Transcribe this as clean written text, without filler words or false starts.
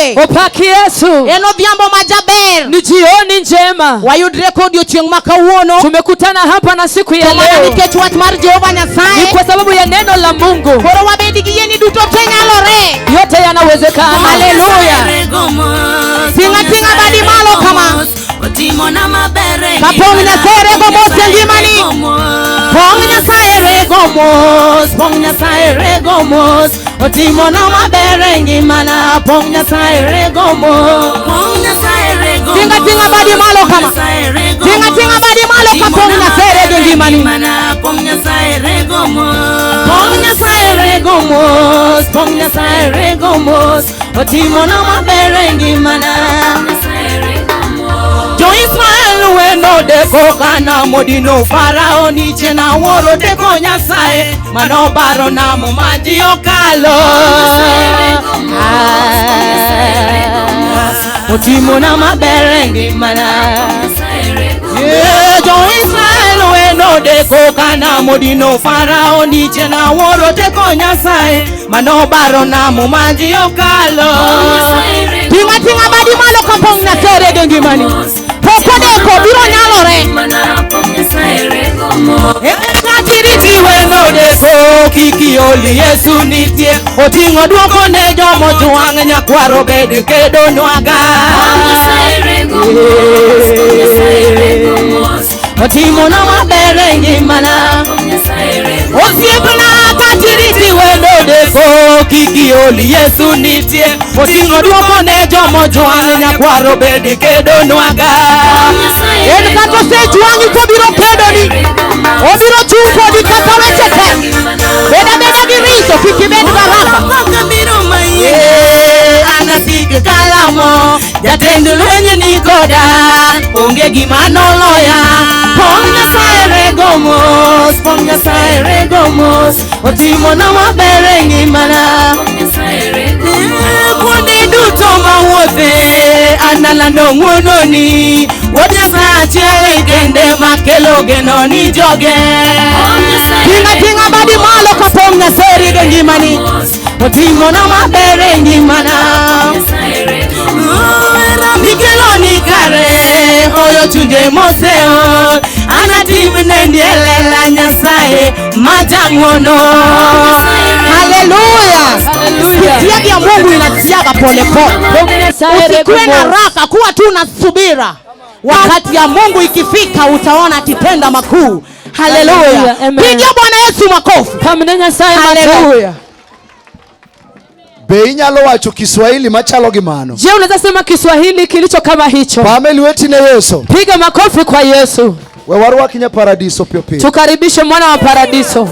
yawe. Opaki Yesu. Eno dhiambo majaber. Ni jioni njema. Wayudre kodio chieng makawuono. Tumekutana hapa na siku ya leo. Nikech wach mar Jehova Nyasaye. Ni kwa sababu ya neno la Mungu. Koro wabedi gi yeni duto tenyalore. Yote yanawezekana. Hallelujah. Tinga tinga badi malo kama. Kapong Nyasaye rego mos ngimani. Pong Nyasaye rego mos. Pong Nyasaye rego mos. Otimo na maber ngimana. Pong Nyasaye rego mos. Pong Nyasaye rego mos. Tinga tinga badi malo kama. Tinga tinga badi malo kapong Nyasaye rego ngimani. Pong Nyasaye rego mos. Pong Nyasaye rego mos. Pong Nyasaye rego mos. Otimo na maber ngimana. Jo Israel weno deko kana modino Farao niche na woro deko Nyasaye mano baro na maji okalo. Otimo na maber ngimana. Jo Israel weno deko kana modino Farao niche na woro deko Nyasaye mano baro na maji okalo. Tinga tinga badi malo kapong Nyasaye rego ngimani. Poko deko biro nyalore. Tiriti weno deko kiki oli Yesu nitie. Otingo duoko ne jomo juang nyakwaro bed kedo nwaga. Otimo na maber ngimana. Osiepna katiriti weno deko kiki oli Yesu nitie. Otingo duoko ne jomo juang nyakwaro bed kedo nwaga. En kato se juangi ko biro kedo ni. Obiro chupo di kata wechete. Beda beda diriso kiki bed baraka. Anasike kalamo. Jatendu lenye nikoda. Onge gimano loya. Pong Nyasaye rego mos. Pong Nyasaye rego mos. Otimo na maber ngimana. Kuonde duto mawuothe analando ng'wononi. Wuod Nyasaye achiel kende makelo geno ni joge. Tinga tinga badi malo kapong Nyasaye rego ngimani. Otimo na maber ngimana. Mikelo ni kare oyo chunje moseo. Anatimne ndielela Nyasaye majang'wono. Hallelujah. Siagi ya Mungu inasiaga pole pole. Usikuwe na haraka, kuwa tu na subira. Wakati ya Mungu ikifika utaona akitenda makuu. Hallelujah. Pigia Bwana Yesu makofi. Hallelujah. Be inyalo wacho Kiswahili machalo gimano. Je, unaweza sema Kiswahili kilicho kama hicho? Pameli wetine Yesu. Piga makofi kwa Yesu. We warwaki nya paradiso pio pio. Tukaribishe mwana wa paradiso.